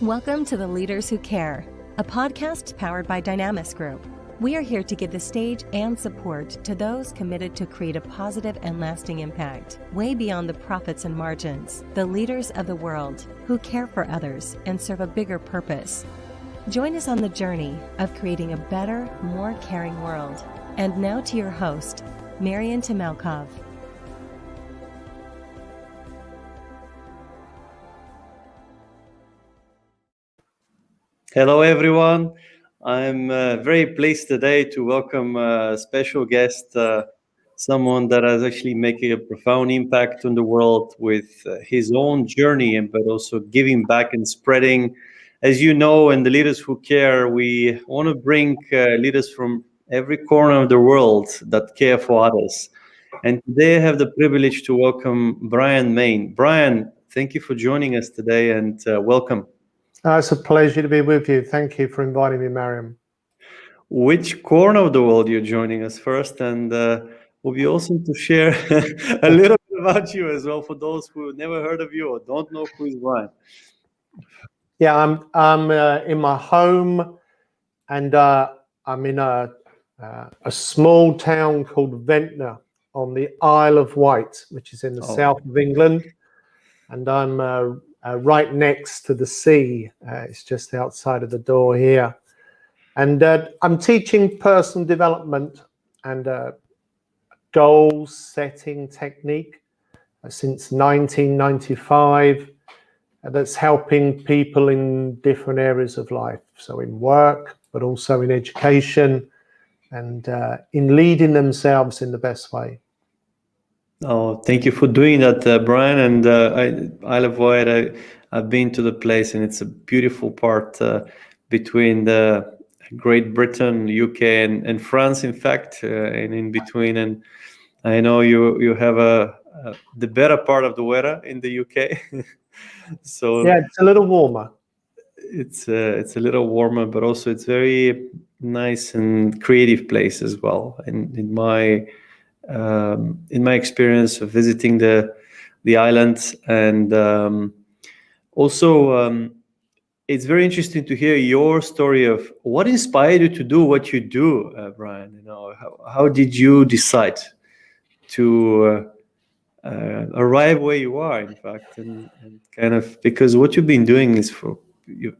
Welcome to The Leaders Who Care, a podcast powered by Dynamis Group. We are here to give the stage and support to those committed to create a positive and lasting impact, way beyond the profits and margins, the leaders of the world who care for others and serve a bigger purpose. Join us on the journey of creating a better, more caring world. And now to your host, Marian Temelkov. Hello, everyone. I'm very pleased today to welcome a special guest, someone that is actually making a profound impact on the world with his own journey, but also giving back and spreading. As you know, in the Leaders Who Care, we want to bring leaders from every corner of the world that care for others. And today I have the privilege to welcome Brian Mayne. Brian, thank you for joining us today and welcome. It's a pleasure to be with you. Thank you for inviting me, Marian. Which corner of the world you're joining us first, and will be awesome to share a little bit about you as well for those who never heard of you or don't know who is Brian. Yeah, I'm in my home, and I'm in a small town called Ventnor on the Isle of Wight, which is in the south of England, and I'm right next to the sea. It's just outside of the door here. And I'm teaching personal development and goal setting technique since 1995. That's helping people in different areas of life. So in work, but also in education and in leading themselves in the best way. Oh, thank you for doing that, Brian. And Isle of Wight, I've been to the place, and it's a beautiful part between the Great Britain, UK, and France, in fact, and in between. And I know you have the better part of the weather in the UK. So yeah, it's a little warmer. It's a little warmer, but also it's very nice and creative place as well. And in my experience of visiting the islands, and also it's very interesting to hear your story of what inspired you to do what you do, Brian. You know, how did you decide to arrive where you are, in fact, and kind of, because what you've been doing is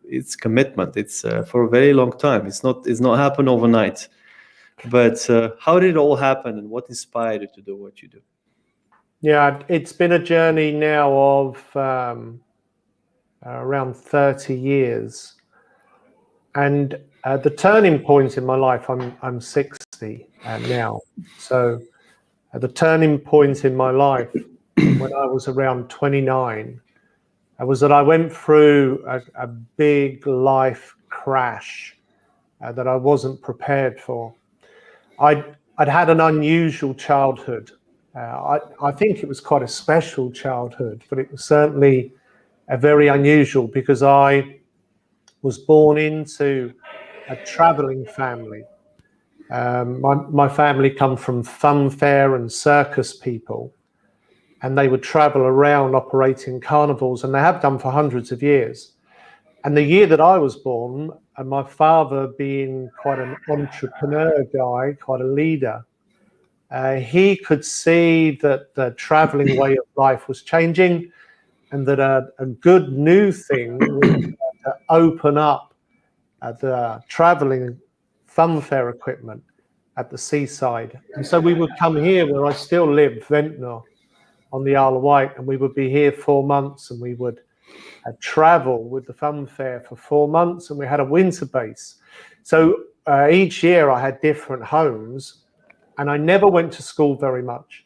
it's commitment. It's for a very long time. It's not happened overnight. But how did it all happen, and what inspired you to do what you do? Yeah, it's been a journey now of around 30 years. And the turning point in my life, I'm 60 now. So the turning point in my life when I was around 29 was that I went through a big life crash that I wasn't prepared for. I'd had an unusual childhood. I think it was quite a special childhood, but it was certainly a very unusual, because I was born into a traveling family. My family come from funfair and circus people, and they would travel around operating carnivals, and they have done for hundreds of years. And the year that I was born, and my father being quite an entrepreneur guy, quite a leader, he could see that the traveling way of life was changing, and that a good new thing was to open up the traveling funfair equipment at the seaside. And so we would come here, where I still live, Ventnor, on the Isle of Wight, and we would be here 4 months, and we would travel with the funfair for 4 months, and we had a winter base. So each year I had different homes, and I never went to school very much,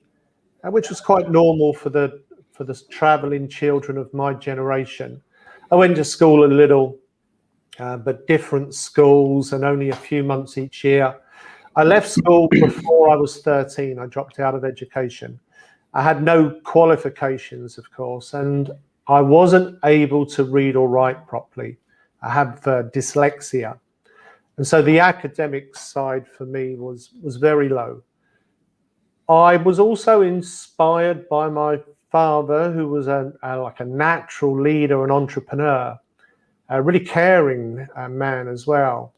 which was quite normal for the traveling children of my generation. I went to school a little, but different schools, and only a few months each year. I left school before I was 13. I dropped out of education. I had no qualifications, of course, and I wasn't able to read or write properly. I have dyslexia. And so the academic side for me was very low. I was also inspired by my father, who was like a natural leader and entrepreneur. a really caring man as well.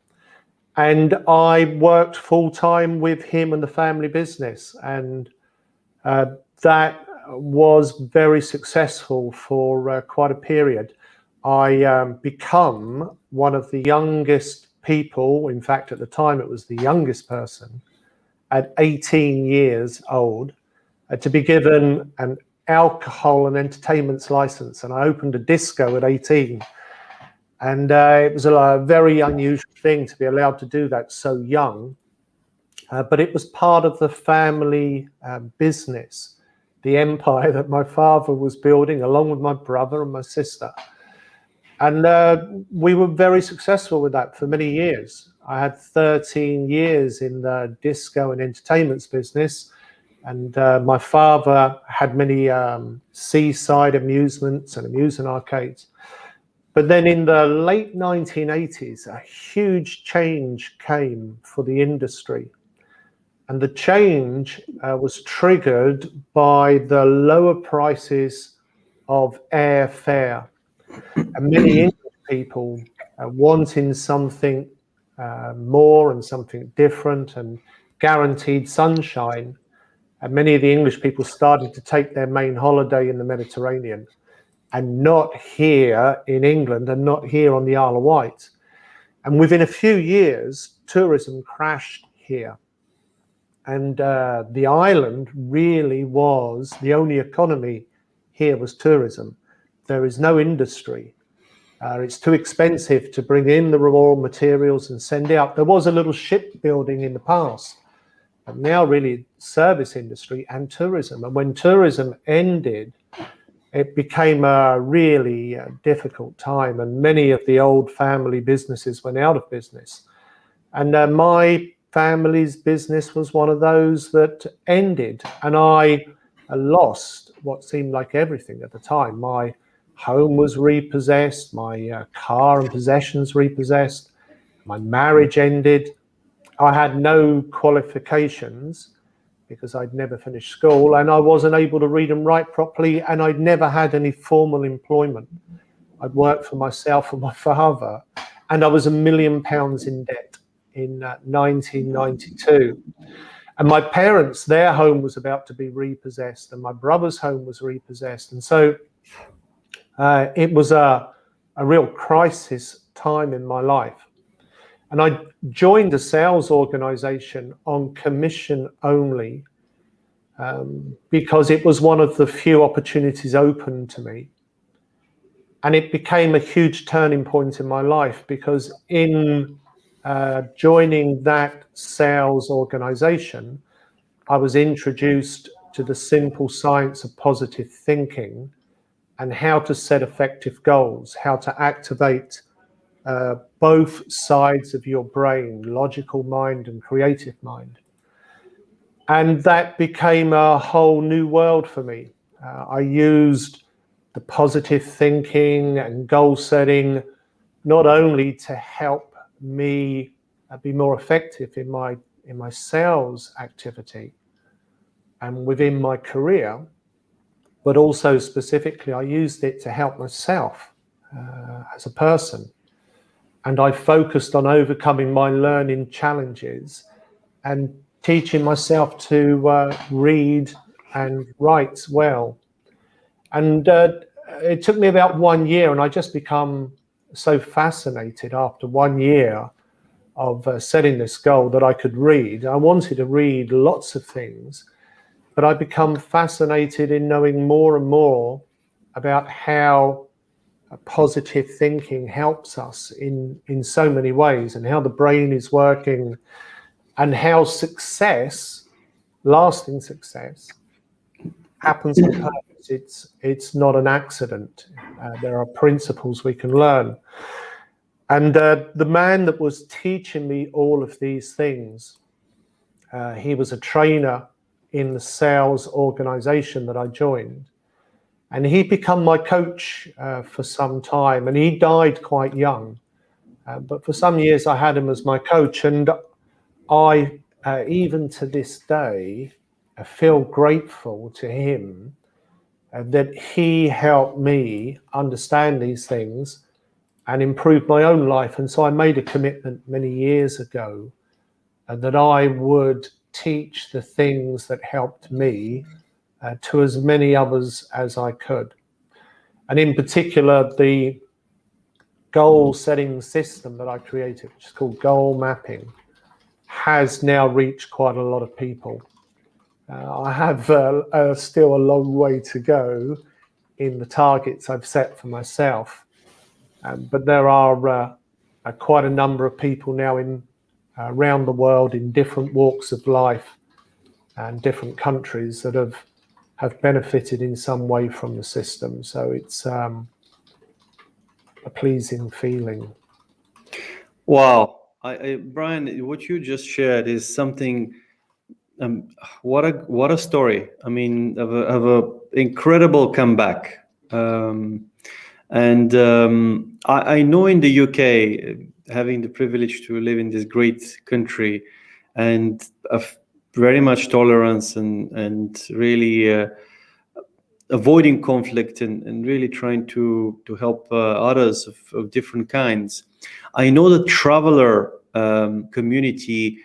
And I worked full-time with him and the family business, and that was very successful for quite a period. I become one of the youngest people, in fact at the time it was the youngest person, at 18 years old, to be given an alcohol and entertainments license. And I opened a disco at 18. And it was a very unusual thing to be allowed to do that so young. But it was part of the family business, the empire that my father was building along with my brother and my sister. And we were very successful with that for many years. I had 13 years in the disco and entertainments business. And my father had many seaside amusements and amusement arcades. But then in the late 1980s, a huge change came for the industry. And the change was triggered by the lower prices of airfare. And many English people wanting something more and something different and guaranteed sunshine. And many of the English people started to take their main holiday in the Mediterranean, and not here in England and not here on the Isle of Wight. And within a few years, tourism crashed here. And the island really was, the only economy here was tourism. There is no industry. It's too expensive to bring in the raw materials and send out. There was a little shipbuilding in the past, but now really service industry and tourism. And when tourism ended, it became a really difficult time, and many of the old family businesses went out of business. And my family's business was one of those that ended, and I lost what seemed like everything at the time. My home was repossessed, my car and possessions repossessed, my marriage ended. I had no qualifications because I'd never finished school, and I wasn't able to read and write properly, and I'd never had any formal employment. I'd worked for myself and my father, and I was £1 million in debt in 1992. And my parents, their home was about to be repossessed, and my brother's home was repossessed. And so it was a real crisis time in my life. And I joined a sales organization on commission only because it was one of the few opportunities open to me. And it became a huge turning point in my life, because in joining that sales organization, I was introduced to the simple science of positive thinking and how to set effective goals, how to activate both sides of your brain, logical mind and creative mind. And that became a whole new world for me. I used the positive thinking and goal setting not only to help me be more effective in my sales activity and within my career, but also specifically I used it to help myself as a person. And I focused on overcoming my learning challenges and teaching myself to read and write well. And it took me about 1 year, and I just become so fascinated after 1 year of setting this goal that I could read. I wanted to read lots of things, but I become fascinated in knowing more and more about how positive thinking helps us in so many ways, and how the brain is working, and how success, lasting success, happens on purpose. It's not an accident. There are principles we can learn. And the man that was teaching me all of these things, he was a trainer in the sales organization that I joined. And he'd become my coach for some time, and he died quite young. But for some years I had him as my coach, and I, even to this day, feel grateful to him that he helped me understand these things and improve my own life. And so I made a commitment many years ago that I would teach the things that helped me to as many others as I could. And in particular, the goal setting system that I created, which is called goal mapping, has now reached quite a lot of people. I have still a long way to go in the targets I've set for myself. But there are quite a number of people now around the world in different walks of life and different countries that have benefited in some way from the system. So it's a pleasing feeling. Wow, Brian, what you just shared is something. What a story! I mean, of a incredible comeback. I know in the UK, having the privilege to live in this great country, and of very much tolerance and really avoiding conflict and really trying to help others of different kinds. I know the traveler community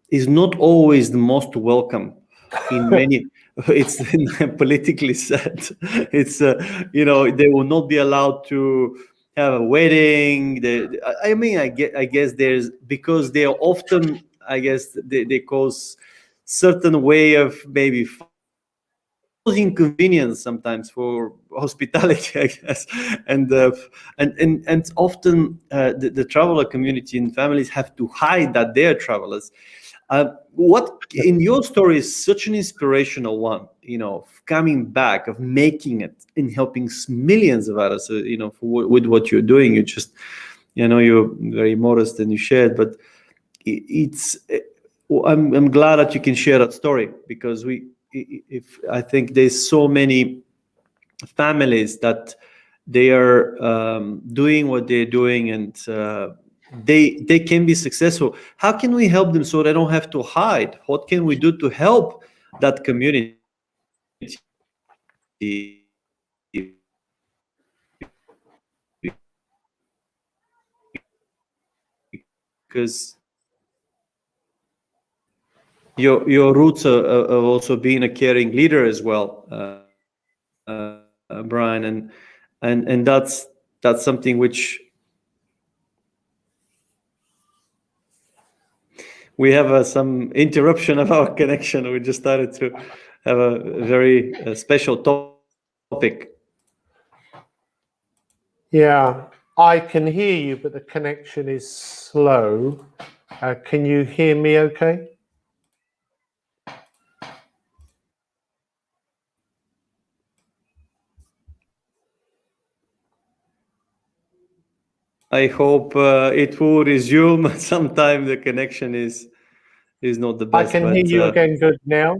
is not always the most welcome in many. It's politically said. It's they will not be allowed to have a wedding. I mean, I guess there's, because they are often, I guess they cause certain way of maybe inconvenience sometimes for hospitality, I guess, and often the traveler community and families have to hide that they're travelers. What in your story is such an inspirational one, of coming back, of making it, and helping millions of others, with what you're doing. You just, you're very modest and you shared, but I'm glad that you can share that story, because I think there's so many families that they are doing what they're doing, and they can be successful. How can we help them so they don't have to hide? What can we do to help that community? Because your roots are also being a caring leader as well, Brian, and that's something which we have some interruption of our connection. We just started to have a very special topic. Yeah, I can hear you, but the connection is slow. Can you hear me okay? I hope it will resume sometime. The connection is not the best. I can hear you again good now.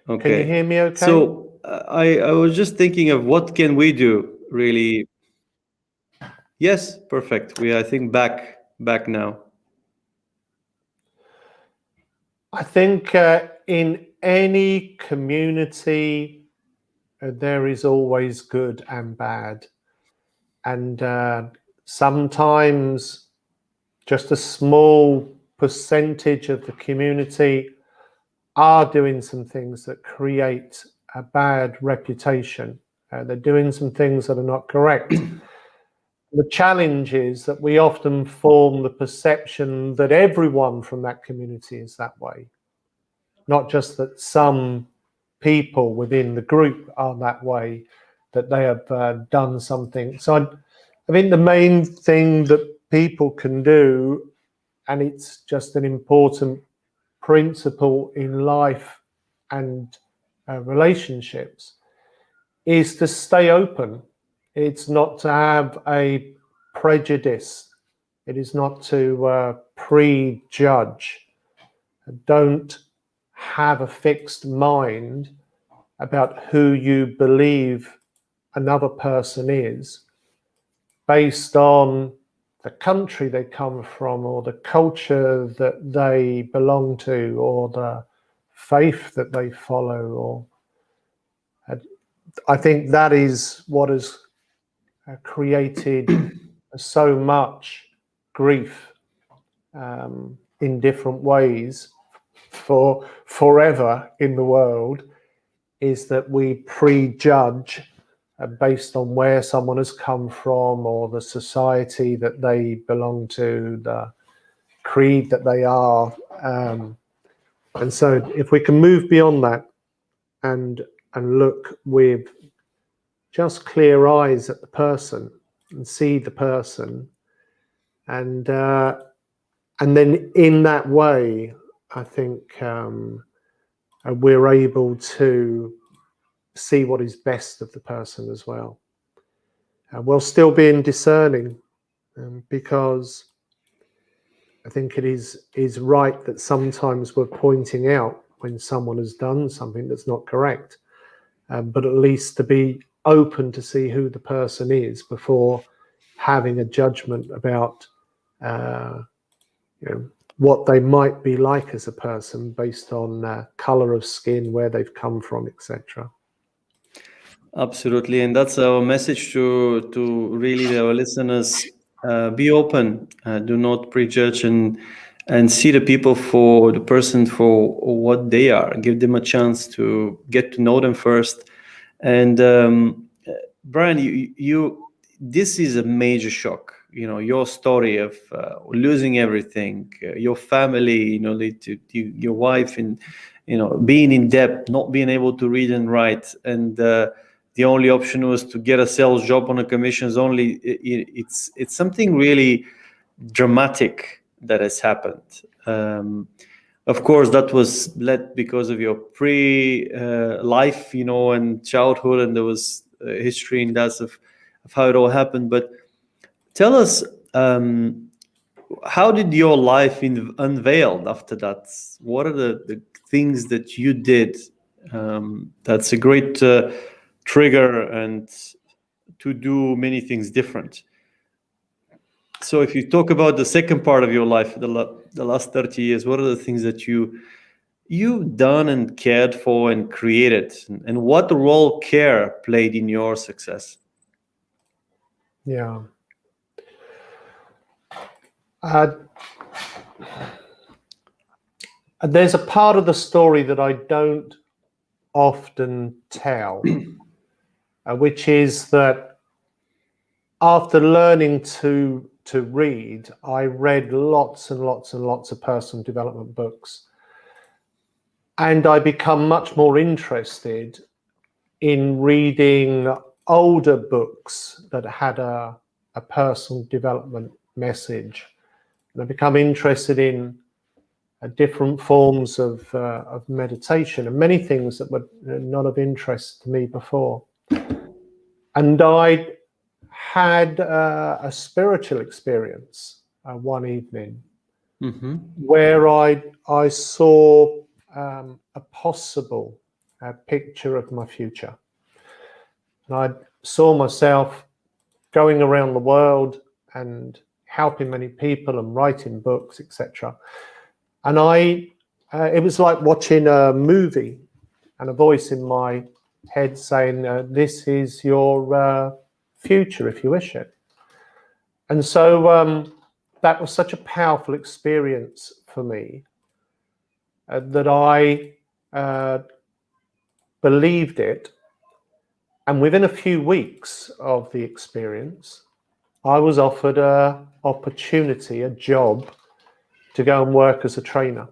Okay. Can you hear me okay? So I was just thinking of what can we do, really. Yes, perfect. I think back now. I think in any community, there is always good and bad. And sometimes just a small percentage of the community are doing some things that create a bad reputation. They're doing some things that are not correct. The challenge is that we often form the perception that everyone from that community is that way, not just that some people within the group are that way, that they have done something. So I think the main thing that people can do, and it's just an important principle in life and relationships, is to stay open. It's not to have a prejudice. It is not to prejudge. Don't have a fixed mind about who you believe another person is based on the country they come from, or the culture that they belong to, or the faith that they follow. Or I think that is what has created so much grief in different ways for forever in the world is that we prejudge based on where someone has come from or the society that they belong to, the creed that they are. And so if we can move beyond that and look with just clear eyes at the person and see the person, and then in that way, I think we're able to see what is best of the person as well. While still being discerning, because I think it is right that sometimes we're pointing out when someone has done something that's not correct, but at least to be open to see who the person is before having a judgment about what they might be like as a person based on color of skin, where they've come from, etc. Absolutely, and that's our message to really our listeners. Be open, do not prejudge, and see the people for the person for what they are. Give them a chance to get to know them first. And Brian, you this is a major shock. Your story of losing everything, your family, your wife, and being in debt, not being able to read and write, and the only option was to get a sales job on a commissions only. It's something really dramatic that has happened. Of course, that was led because of your pre-life, and childhood, and there was history in that of how it all happened. But tell us, how did your life unveiled after that? What are the things that you did? That's a great trigger and to do many things different. So if you talk about the second part of your life, the last 30 years, what are the things that you've done and cared for and created, and what role care played in your success? Yeah. There's a part of the story that I don't often tell, which is that after learning to read, I read lots and lots and lots of personal development books. And I become much more interested in reading older books that had a personal development message. And I become interested in different forms of meditation and many things that were not of interest to me before. And I had a spiritual experience one evening where I saw a possible picture of my future. And I saw myself going around the world and helping many people and writing books, etc. And it was like watching a movie and a voice in my head saying, this is your future if you wish it. And so that was such a powerful experience for me that I believed it. And within a few weeks of the experience, I was offered an opportunity, a job, to go and work as a trainer.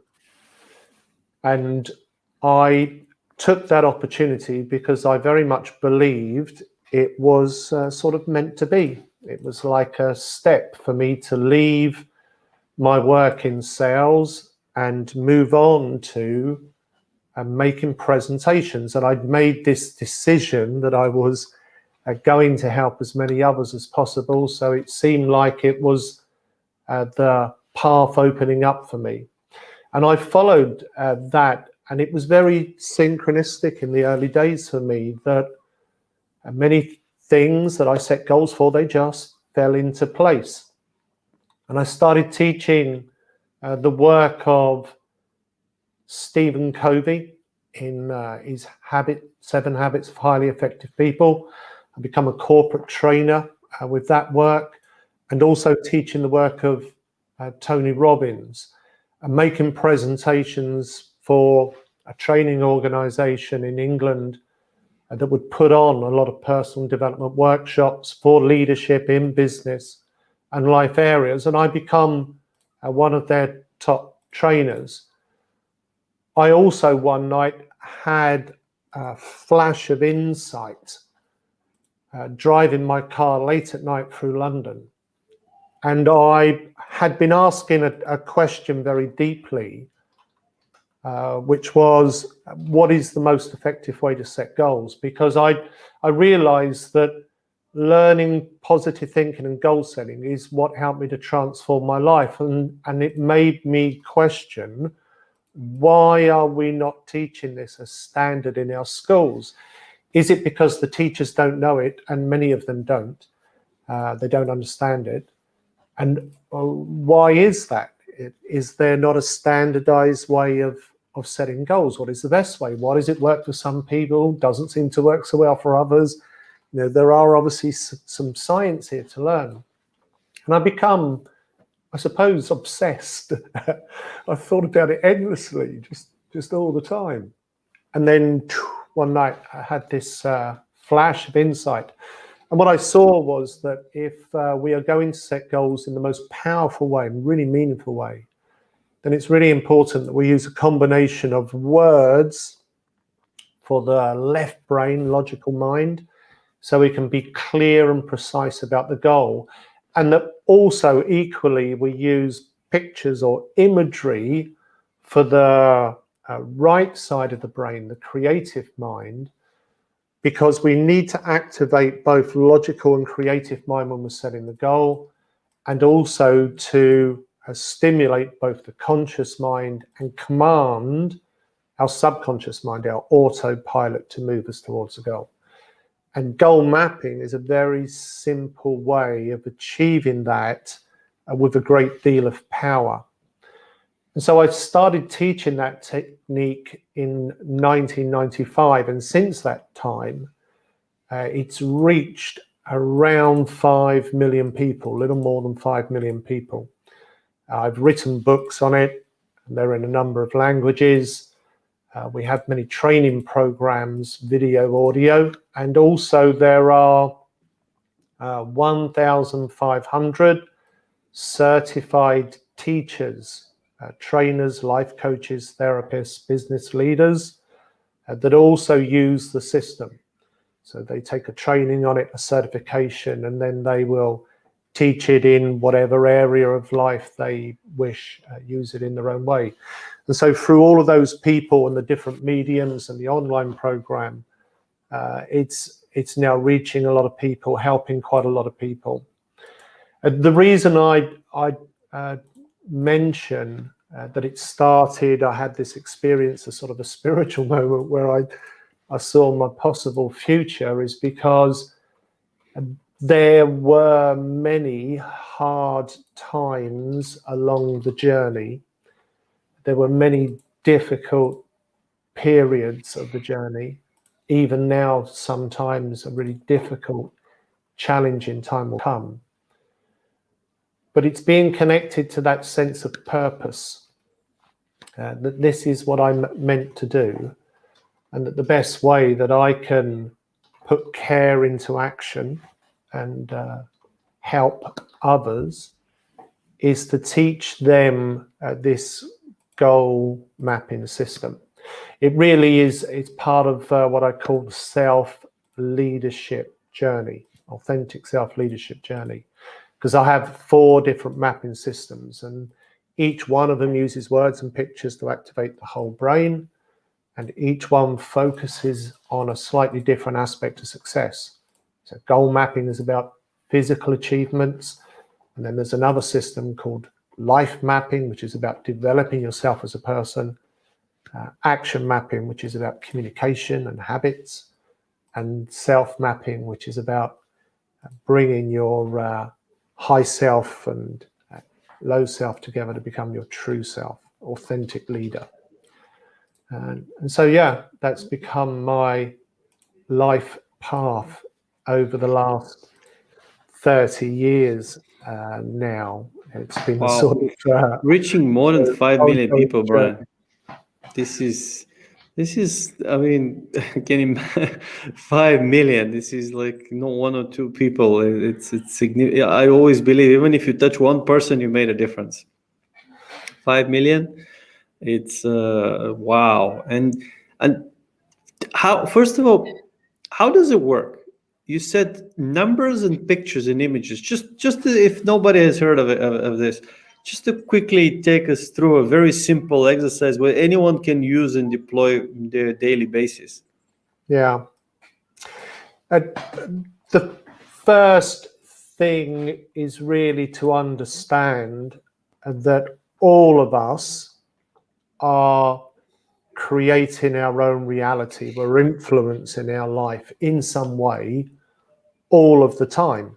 And I took that opportunity because I very much believed it was sort of meant to be. It was like a step for me to leave my work in sales and move on to making presentations. And I'd made this decision that I was going to help as many others as possible. So it seemed like it was the path opening up for me. And I followed that, and it was very synchronistic in the early days for me that many things that I set goals for, they just fell into place. And I started teaching the work of Stephen Covey in his 7 Habits of Highly Effective People. I become a corporate trainer with that work, and also teaching the work of Tony Robbins, and making presentations for a training organization in England that would put on a lot of personal development workshops for leadership in business and life areas. And I become one of their top trainers. I also one night had a flash of insight driving my car late at night through London. And I had been asking a question very deeply, which was, what is the most effective way to set goals? Because I realized that learning positive thinking and goal setting is what helped me to transform my life. And it made me question, why are we not teaching this as standard in our schools? Is it because the teachers don't know it, and many of them don't? They don't understand it. And why is that? Is there not a standardized way of setting goals? What is the best way? Why does it work for some people? Doesn't seem to work so well for others. You know, there are obviously some science here to learn. And I become, I suppose, obsessed. I thought about it endlessly, just all the time. And then one night I had this flash of insight. And what I saw was that if we are going to set goals in the most powerful way, really meaningful way, then it's really important that we use a combination of words for the left brain, logical mind, so we can be clear and precise about the goal. And that also equally we use pictures or imagery for the right side of the brain, the creative mind, because we need to activate both logical and creative mind when we're setting the goal, and also to stimulate both the conscious mind and command our subconscious mind, our autopilot, to move us towards the goal. And goal mapping is a very simple way of achieving that with a great deal of power. And so I started teaching that technique in 1995, and since that time, it's reached around 5 million people, a little more than 5 million people. I've written books on it, and they're in a number of languages. We have many training programs, video, audio, and also there are 1,500 certified teachers, trainers, life coaches, therapists, business leaders that also use the system. So they take a training on it, a certification, and then they will teach it in whatever area of life they wish, use it in their own way. And so through all of those people and the different mediums and the online program, it's now reaching a lot of people, helping quite a lot of people. The reason I mention that it started, I had this experience, a sort of a spiritual moment where I saw my possible future, is because there were many hard times along the journey. There were many difficult periods of the journey. Even now, sometimes a really difficult, challenging time will come. But it's being connected to that sense of purpose, that this is what I'm meant to do, and that the best way that I can put care into action and help others is to teach them this goal mapping system. It really is, it's part of what I call the self-leadership journey, authentic self-leadership journey, because I have 4 different mapping systems, and each one of them uses words and pictures to activate the whole brain, and each one focuses on a slightly different aspect of success. So goal mapping is about physical achievements, and then there's another system called life mapping, which is about developing yourself as a person, action mapping, which is about communication and habits, and self mapping, which is about bringing your high self and low self together to become your true self, authentic leader. And so, yeah, that's become my life path over the last 30 years now. It's been Wow. sort of Reaching more than 5 million ongoing people, journey. Brian. This is, I mean, can you 5 million? This is like not one or two people. It's significant. I always believe, even if you touch one person, you made a difference. 5 million, it's wow. And how, first of all, how does it work? You said numbers and pictures and images. Just if nobody has heard of this, just to quickly take us through a very simple exercise where anyone can use and deploy their daily basis. Yeah. The first thing is really to understand that all of us are creating our own reality. We're influencing our life in some way all of the time.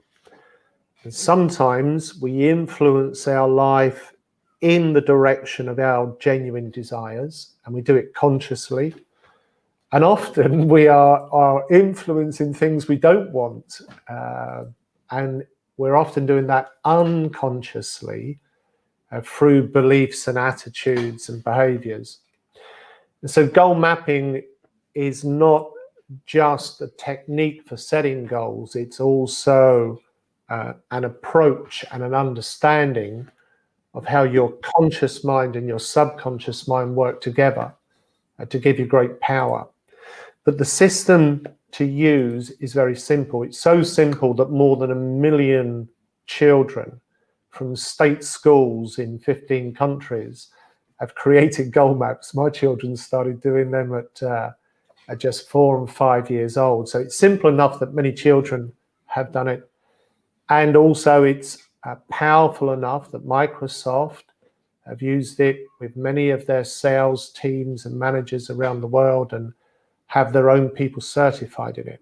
And sometimes we influence our life in the direction of our genuine desires, and we do it consciously. And often we are influencing things we don't want. And we're often doing that unconsciously through beliefs and attitudes and behaviors. And so goal mapping is not just a technique for setting goals. It's also an approach and an understanding of how your conscious mind and your subconscious mind work together to give you great power. But the system to use is very simple. It's so simple that more than 1 million children from state schools in 15 countries have created goal maps. My children started doing them at just 4 and 5 years old. So it's simple enough that many children have done it. And also it's powerful enough that Microsoft have used it with many of their sales teams and managers around the world and have their own people certified in it.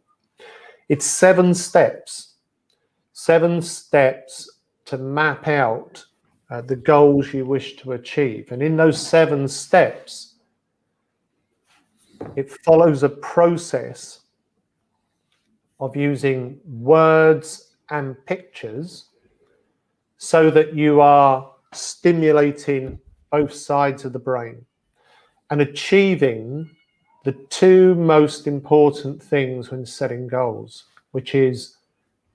It's 7 steps to map out the goals you wish to achieve. And in those 7 steps, it follows a process of using words and pictures so that you are stimulating both sides of the brain and achieving the 2 most important things when setting goals, which is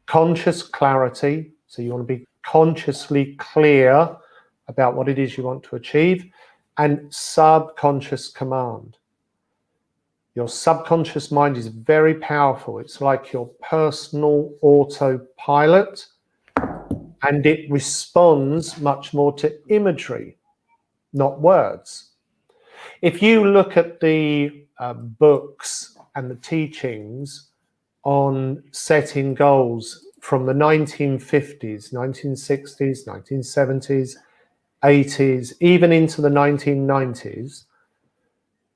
conscious clarity. So you want to be consciously clear about what it is you want to achieve, and subconscious command. Your subconscious mind is very powerful. It's like your personal autopilot, and it responds much more to imagery, not words. If you look at the books and the teachings on setting goals from the 1950s, 1960s, 1970s, 80s, even into the 1990s,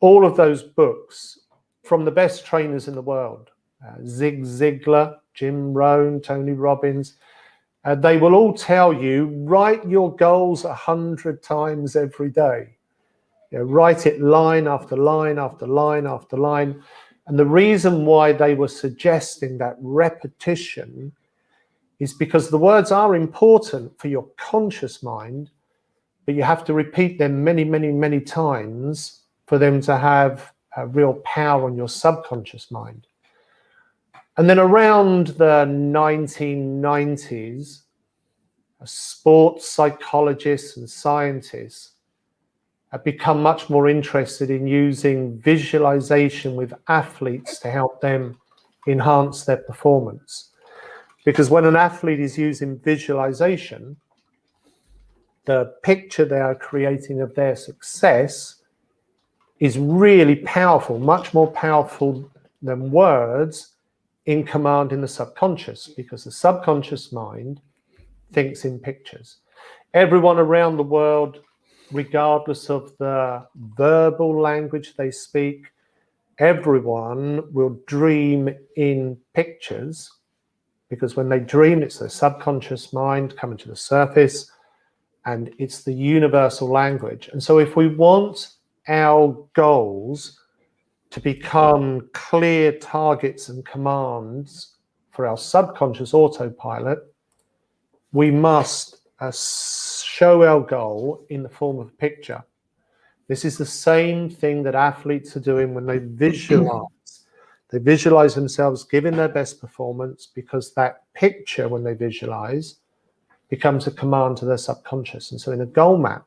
all of those books from the best trainers in the world, Zig Ziglar, Jim Rohn, Tony Robbins, they will all tell you, write your goals 100 times every day. You know, write it line after line after line after line. And the reason why they were suggesting that repetition is because the words are important for your conscious mind, but you have to repeat them many, many, many times for them to have a real power on your subconscious mind. And then around the 1990s, sports psychologists and scientists have become much more interested in using visualization with athletes to help them enhance their performance. Because when an athlete is using visualization, the picture they are creating of their success is really powerful, much more powerful than words in command in the subconscious, because the subconscious mind thinks in pictures. Everyone around the world, regardless of the verbal language they speak, everyone will dream in pictures, because when they dream, it's their subconscious mind coming to the surface, and it's the universal language. And so if we want our goals to become clear targets and commands for our subconscious autopilot, we must show our goal in the form of a picture. This is the same thing that athletes are doing when they visualize. They visualize themselves giving their best performance, because that picture, when they visualize, becomes a command to their subconscious. And so in a goal map,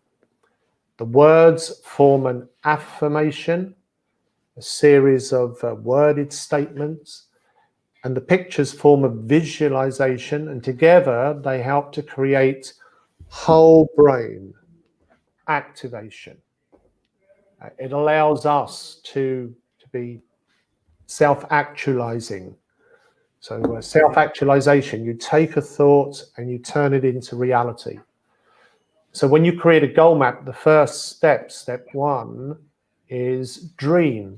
the words form an affirmation, a series of worded statements, and the pictures form a visualization, and together they help to create whole brain activation. It allows us to be self-actualizing. So self-actualization, you take a thought and you turn it into reality. So when you create a goal map, the first step, step one, is dream.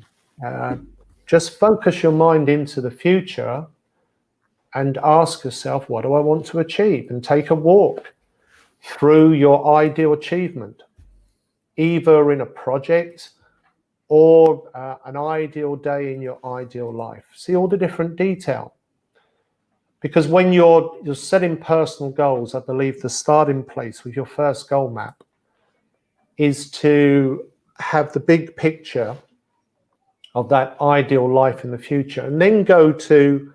Just focus your mind into the future and ask yourself, what do I want to achieve? And take a walk through your ideal achievement, either in a project or an ideal day in your ideal life. See all the different detail. Because when you're setting personal goals, I believe the starting place with your first goal map is to have the big picture of that ideal life in the future, and then go to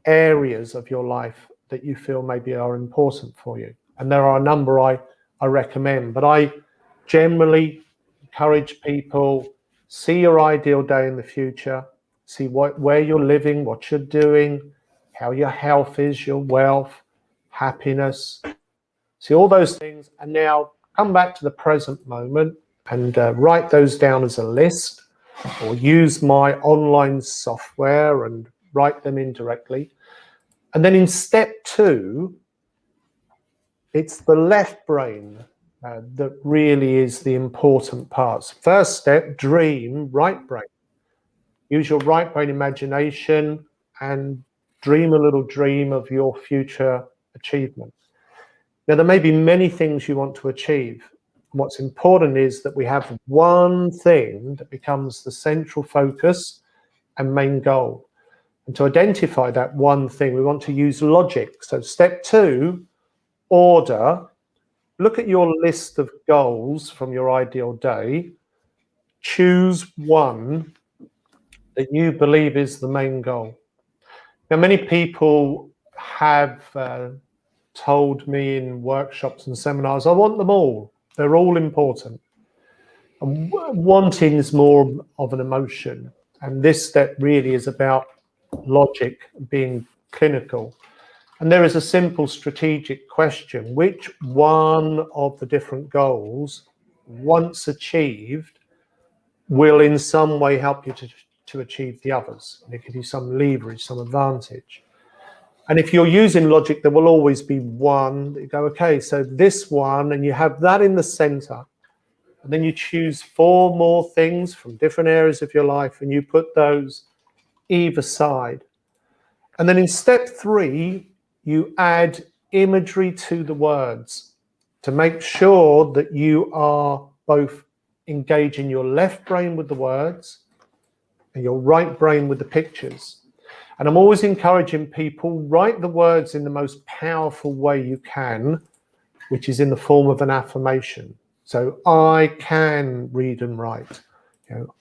areas of your life that you feel maybe are important for you. And there are a number I recommend, but I generally encourage people, see your ideal day in the future, see where you're living, what you're doing, how your health is, your wealth, happiness. See all those things, and now come back to the present moment and write those down as a list, or use my online software and write them in directly. And then in step two, it's the left brain that really is the important parts. First step, dream, right brain. Use your right brain imagination and dream a little dream of your future achievement. Now, there may be many things you want to achieve. What's important is that we have one thing that becomes the central focus and main goal. And to identify that one thing, we want to use logic. So step two, order. Look at your list of goals from your ideal day. Choose one that you believe is the main goal. Now, many people have told me in workshops and seminars, I want them all. They're all important. And wanting is more of an emotion. And this step really is about logic, being clinical. And there is a simple strategic question: which one of the different goals, once achieved, will in some way help you to achieve the others? And it gives you some leverage, some advantage. And if you're using logic, there will always be one that you go, okay, so this one, and you have that in the center. And then you choose 4 more things from different areas of your life, and you put those either side. And then in step 3, you add imagery to the words to make sure that you are both engaging your left brain with the words and your right brain with the pictures. And I'm always encouraging people, write the words in the most powerful way you can, which is in the form of an affirmation. So I can read and write.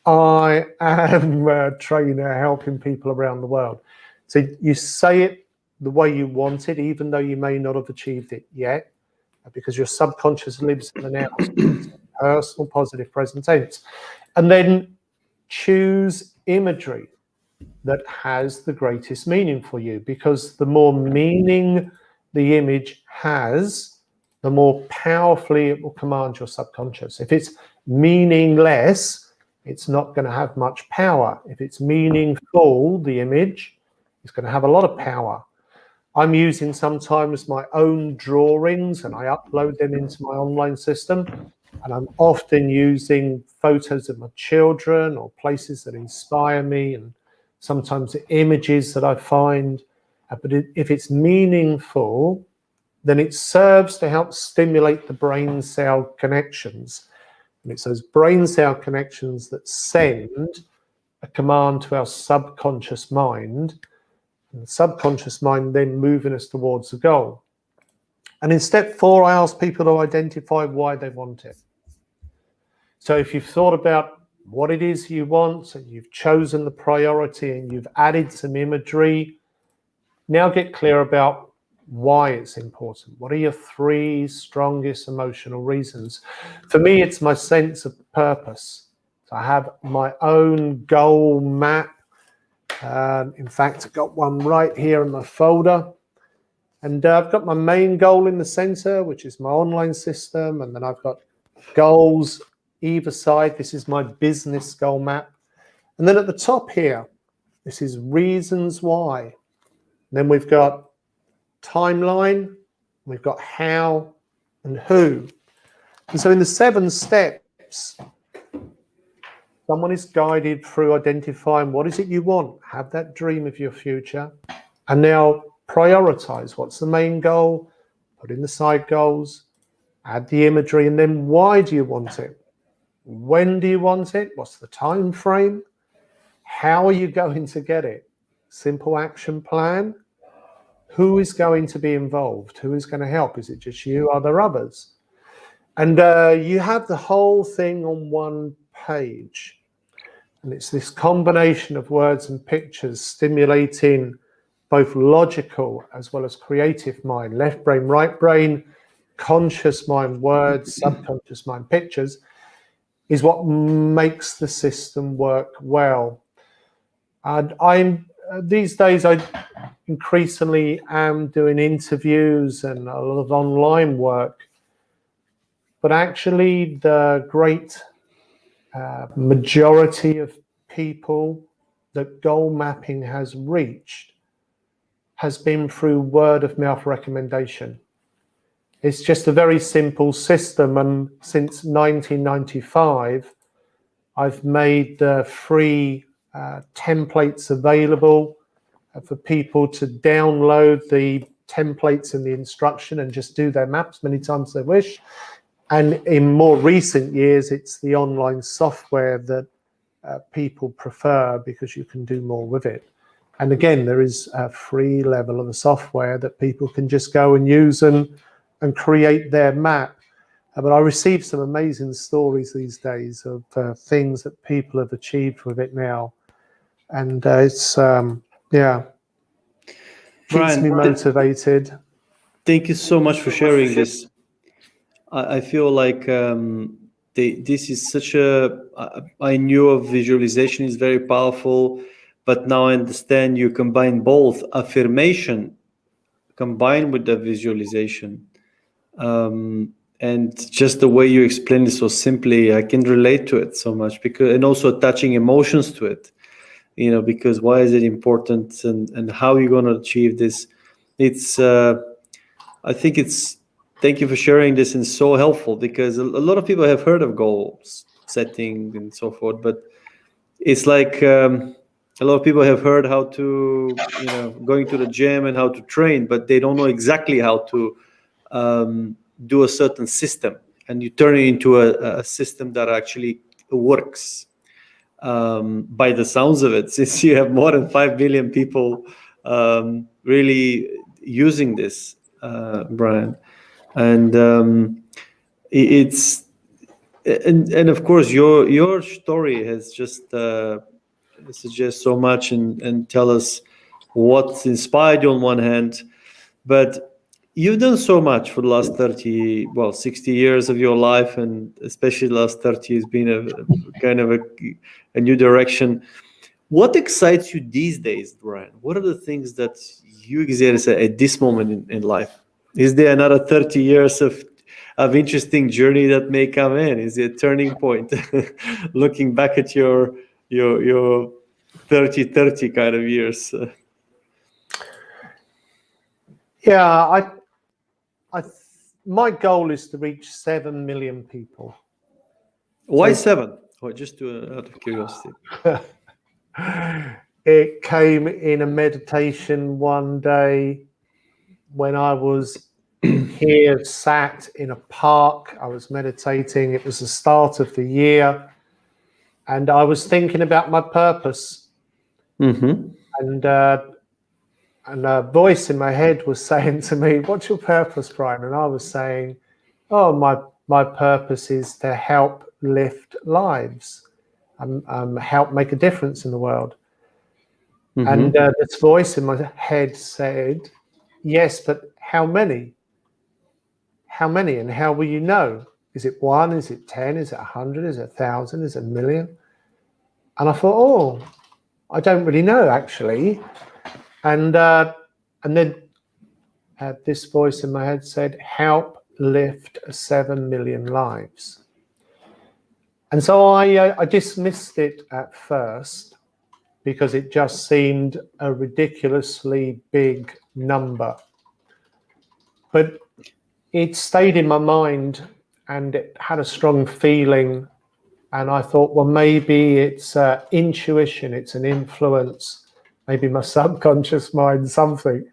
I am a trainer helping people around the world. So you say it the way you want it, even though you may not have achieved it yet, because your subconscious lives in the now. So personal, positive, present tense. And then choose imagery that has the greatest meaning for you, because the more meaning the image has, the more powerfully it will command your subconscious. If it's meaningless, it's not going to have much power. If it's meaningful, the image is going to have a lot of power. I'm using sometimes my own drawings and I upload them into my online system. And I'm often using photos of my children or places that inspire me, and sometimes images that I find. But if it's meaningful, then it serves to help stimulate the brain cell connections. And it's those brain cell connections that send a command to our subconscious mind, and the subconscious mind then moving us towards the goal. And in step 4, I ask people to identify why they want it. So if you've thought about what it is you want, and you've chosen the priority, and you've added some imagery, now get clear about why it's important. What are your 3 strongest emotional reasons? For me, it's my sense of purpose. So I have my own goal map. In fact, I've got one right here in my folder. And I've got my main goal in the center, which is my online system. And then I've got goals either side. This is my business goal map. And then at the top here, this is reasons why. And then we've got timeline, we've got how and who. And so in the 7 steps, someone is guided through identifying what is it you want, have that dream of your future, and now prioritize what's the main goal, put in the side goals, add the imagery, and then why do you want it? When do you want it? What's the time frame? How are you going to get it? Simple action plan. Who is going to be involved? Who is going to help? Is it just you? Are there others? And you have the whole thing on one page. And it's this combination of words and pictures stimulating both logical as well as creative mind, left brain, right brain, conscious mind, words, subconscious mind, pictures, is what makes the system work well. And these days, I increasingly am doing interviews and a lot of online work. But actually, the great majority of people that goal mapping has reached has been through word of mouth recommendation. It's just a very simple system. And since 1995, I've made free templates available for people to download the templates and the instruction and just do their maps many times they wish. And in more recent years, it's the online software that people prefer because you can do more with it. And again, there is a free level of the software that people can just go and use and create their map. But I receive some amazing stories these days of things that people have achieved with it now. And it's, yeah, keeps me motivated. Thank you so much for sharing this. I feel like this is such a, I knew of visualization is very powerful, but now I understand you combine both affirmation combined with the visualization. And just the way you explain it so simply, I can relate to it so much, because, and also attaching emotions to it, you know, because why is it important, and how are you going to achieve this? It's, I think it's, thank you for sharing this, and so helpful, because a lot of people have heard of goals setting and so forth, but it's like a lot of people have heard how to, you know, going to the gym and how to train, but they don't know exactly how to do a certain system, and you turn it into a system that actually works. By the sounds of it, since you have more than 5 billion people really using this, Brian, and it's and of course your story has just suggests so much and tell us what's inspired you on one hand, but you've done so much for the last 60 years of your life, and especially the last 30 has been a kind of a new direction. What excites you these days, Brian? What are the things that you exist at this moment in life? Is there another 30 years of interesting journey that may come in? Is it a turning point? Looking back at your 30 kind of years. Yeah, my goal is to reach 7 million people. Why 7? Or just out of curiosity? It came in a meditation one day when I was here, sat in a park. I was meditating. It was the start of the year, and I was thinking about my purpose. Mm-hmm. And and a voice in my head was saying to me, "What's your purpose, Brian?" And I was saying, "Oh, my purpose is to help lift lives, help make a difference in the world." And this voice in my head said, "Yes, but how many? How many? And how will you know? Is it 1? Is it 10? Is it 100? Is it 1,000? Is it 1,000,000?" And I thought, "Oh, I don't really know, actually." And then this voice in my head said, "Help lift 7 million lives." And so I dismissed it at first because it just seemed a ridiculously big number. But it stayed in my mind and it had a strong feeling. And I thought, well, maybe it's intuition, it's an influence, maybe my subconscious mind, something,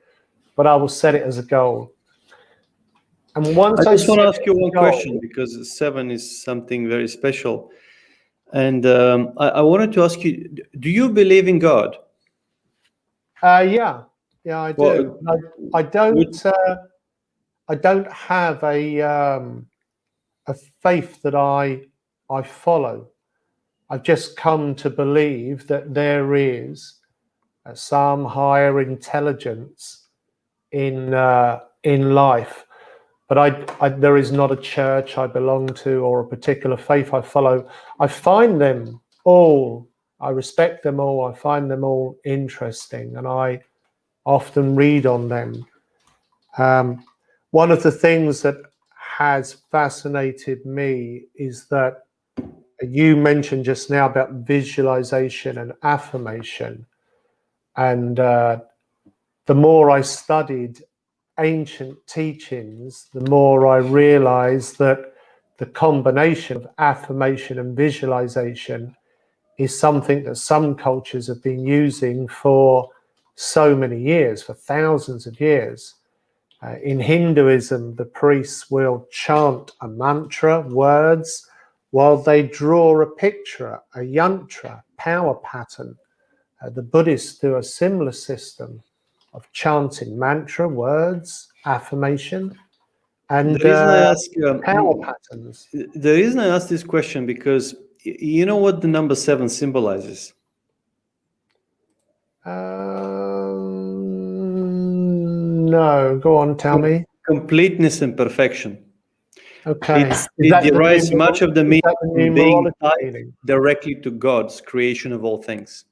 but I will set it as a goal. And once I just want to ask you one question, because 7 is something very special. And I wanted to ask you, do you believe in God? Yeah, I do. I don't have a faith that I follow. I've just come to believe that there is some higher intelligence in life, but there is not a church I belong to or a particular faith I follow. I find them all, I respect them all, I find them all interesting, and I often read on them. One of the things that has fascinated me is that you mentioned just now about visualization and affirmation. And the more I studied ancient teachings, the more I realized that the combination of affirmation and visualization is something that some cultures have been using for so many years, for thousands of years. In Hinduism, the priests will chant a mantra, words, while they draw a picture, a yantra, power pattern. The Buddhists do a similar system of chanting mantra, words, affirmation, and power patterns. The reason I ask this question, because you know what the number 7 symbolizes? No, go on, tell me. Completeness and perfection. Okay. It derives much of the meaning from being tied directly to God's creation of all things.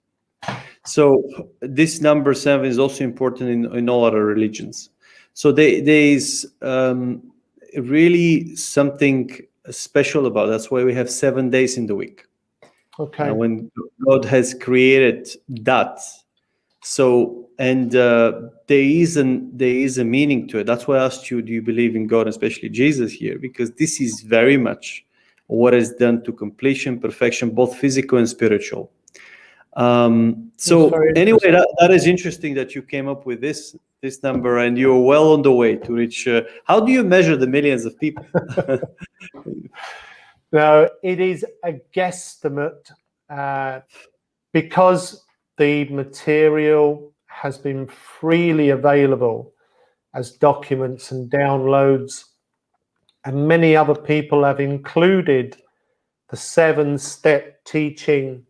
So this number 7 is also important in all other religions. So there is really something special about it. That's why we have 7 days in the week. Okay. When God has created that. So, and there is a meaning to it. That's why I asked you, do you believe in God, especially Jesus here? Because this is very much what is done to completion, perfection, both physical and spiritual. So anyway, that is interesting that you came up with this number, and you're well on the way to reach. How do you measure the millions of people? No, it is a guesstimate because the material has been freely available as documents and downloads, and many other people have included the 7-step teaching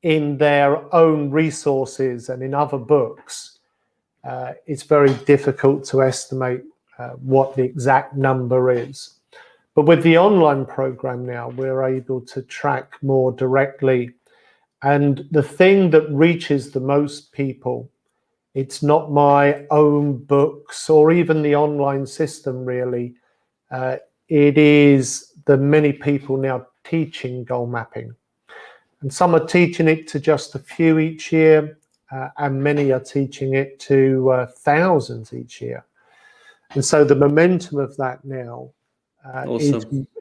in their own resources and in other books. It's very difficult to estimate what the exact number is. But with the online program now, we're able to track more directly. And the thing that reaches the most people, it's not my own books or even the online system, really. It is the many people now teaching goal mapping. And some are teaching it to just a few each year, and many are teaching it to thousands each year. And so the momentum of that now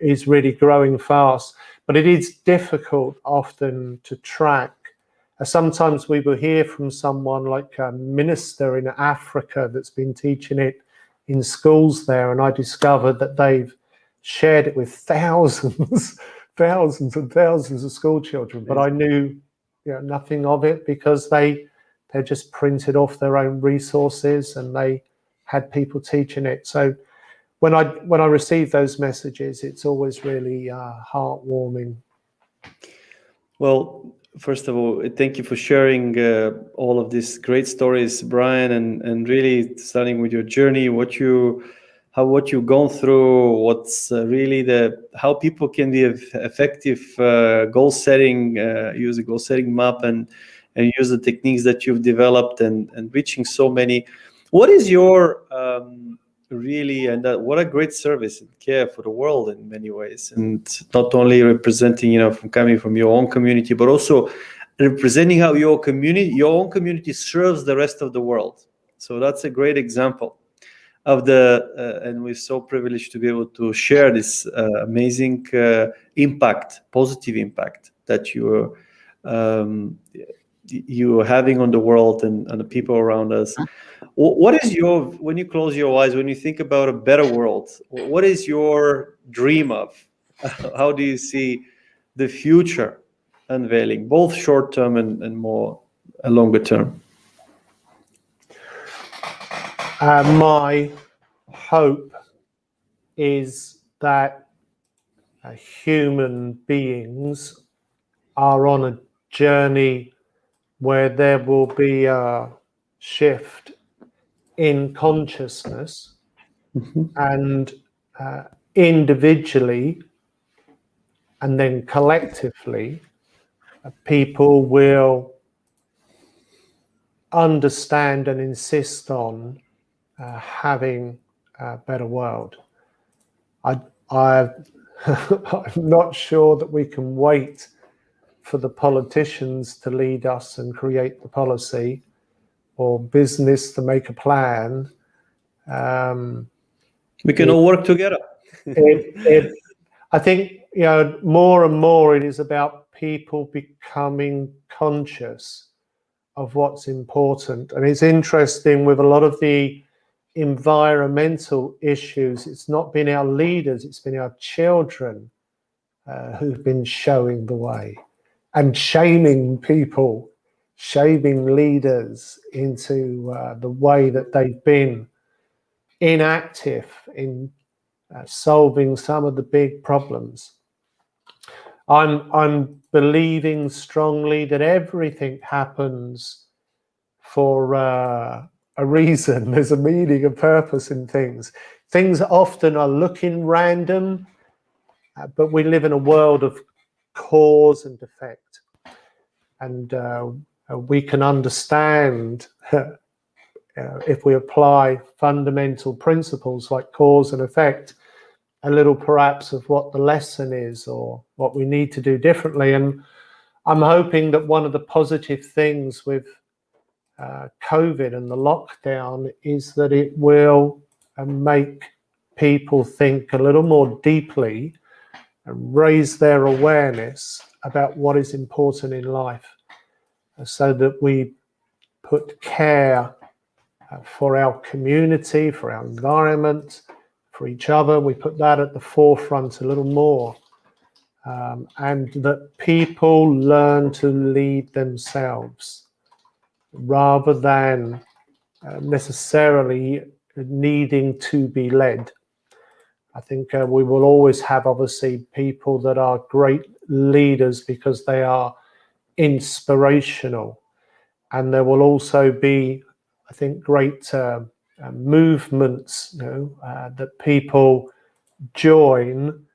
is really growing fast. But it is difficult often to track. Sometimes we will hear from someone like a minister in Africa that's been teaching it in schools there, and I discovered that they've shared it with thousands and thousands of school children, but I knew nothing of it because they They just printed off their own resources and they had people teaching it. So when I receive those messages, it's always really heartwarming. Well, first of all, thank you for sharing all of these great stories, Brian, and really starting with your journey, what you've gone through, what's really how people can be effective goal setting, use a goal setting map, and use the techniques that you've developed and reaching so many. What is your really, and what a great service and care for the world in many ways, and not only representing, from coming from your own community, but also representing how your own community serves the rest of the world. So that's a great example of and we're so privileged to be able to share this amazing positive impact that you're having on the world and the people around us. What is when you close your eyes, when you think about a better world, what is your dream of? How do you see the future unveiling, both short term and more a longer term? My hope is that human beings are on a journey where there will be a shift in consciousness, and individually and then collectively, people will understand and insist on having a better world. I'm not sure that we can wait for the politicians to lead us and create the policy, or business to make a plan. We can all work together. I think, more and more it is about people becoming conscious of what's important. And it's interesting with a lot of the environmental issues, it's not been our leaders, it's been our children who've been showing the way and shaming people, shaming leaders into the way that they've been inactive in solving some of the big problems. I'm believing strongly that everything happens for a reason. There's a meaning, a purpose in things. Things often are looking random, but we live in a world of cause and effect. And we can understand if we apply fundamental principles like cause and effect, a little perhaps of what the lesson is or what we need to do differently. And I'm hoping that one of the positive things with COVID and the lockdown is that it will make people think a little more deeply and raise their awareness about what is important in life, so that we put care for our community, for our environment, for each other. We put that at the forefront a little more, and that people learn to lead themselves rather than necessarily needing to be led. I think we will always have, obviously, people that are great leaders because they are inspirational, and there will also be, I think, great movements, that people join,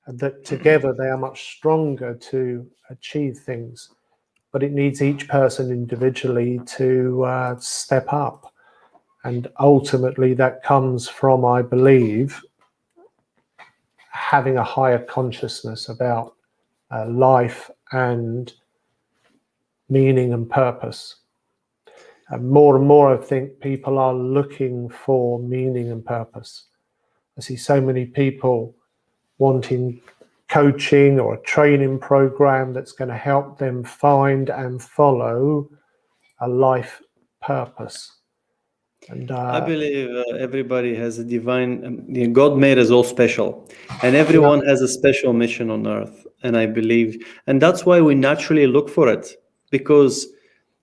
and that together they are much stronger to achieve things. But it needs each person individually to step up, and ultimately that comes from, I believe, having a higher consciousness about life and meaning and purpose. And more, I think people are looking for meaning and purpose. I see so many people wanting coaching or a training program that's going to help them find and follow a life purpose. And I believe everybody has a divine, God made us all special, and everyone has a special mission on earth. And I believe, and that's why we naturally look for it, because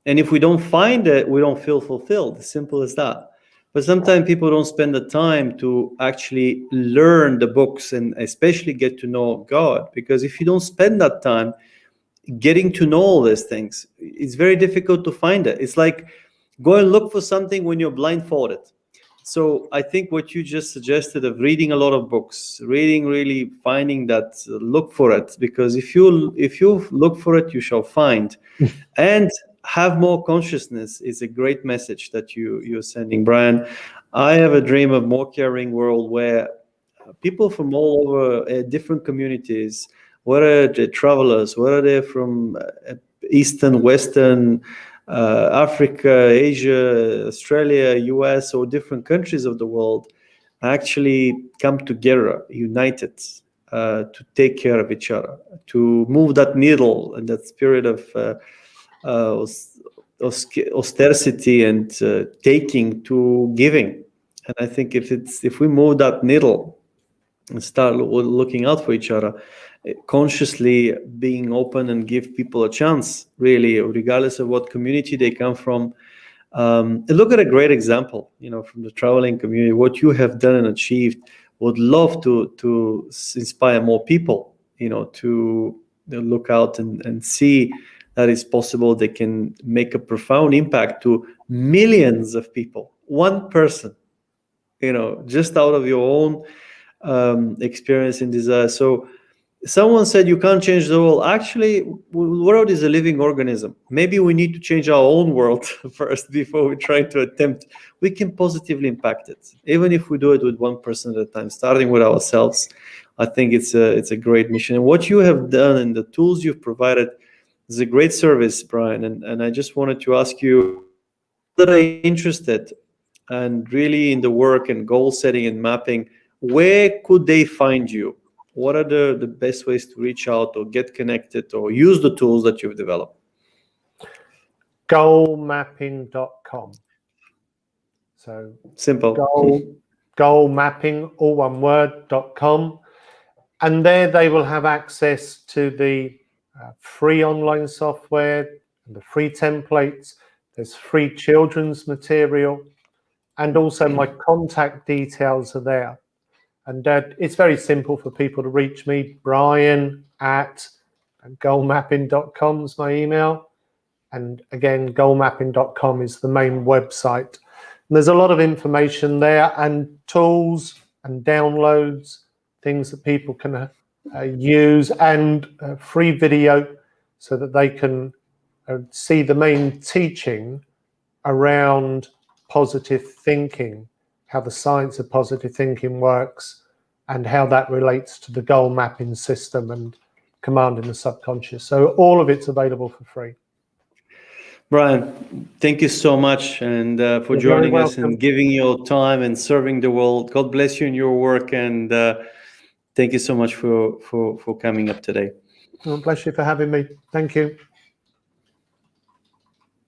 And if we don't find it, we don't feel fulfilled. Simple as that. But sometimes people don't spend the time to actually learn the books and especially get to know God. Because if you don't spend that time getting to know all these things, it's very difficult to find it. It's like go and look for something when you're blindfolded. So I think what you just suggested of reading a lot of books, really finding that, look for it, because if you look for it, you shall find. And have more consciousness is a great message that you're sending, Brian. I have a dream of more caring world where people from all over different communities, whether they're travelers, whether they're from Eastern, Western, Africa, Asia, Australia, US, or different countries of the world, actually come together, united, to take care of each other, to move that needle and that spirit of austerity and taking to giving. And I think if we move that needle and start looking out for each other, consciously being open and give people a chance, really, regardless of what community they come from. Look at a great example, from the traveling community, what you have done and achieved. Would love to inspire more people, to look out and see that it's possible they can make a profound impact to millions of people. One person, just out of your own experience and desire. So someone said you can't change the world. Actually, the world is a living organism. Maybe we need to change our own world first before we try to attempt. We can positively impact it, even if we do it with one person at a time, starting with ourselves. I think it's a great mission. And what you have done and the tools you've provided is a great service, Brian. And I just wanted to ask you that are interested and really in the work and goal setting and mapping, where could they find you? What are the best ways to reach out or get connected or use the tools that you've developed? Goalmapping.com. So simple. Goalmapping, all one word.com. And there they will have access to the free online software, and the free templates. There's free children's material, and also my contact details are there. And it's very simple for people to reach me. Brian at goalmapping.com is my email. And again, goalmapping.com is the main website. And there's a lot of information there and tools and downloads, things that people can use, and free video so that they can see the main teaching around positive thinking, how the science of positive thinking works, and how that relates to the goal mapping system and commanding the subconscious. So all of it's available for free. Brian, thank you so much and for You're joining us and giving your time and serving the world. God bless you in your work, and thank you so much for coming up today. Well, bless you for having me. Thank you.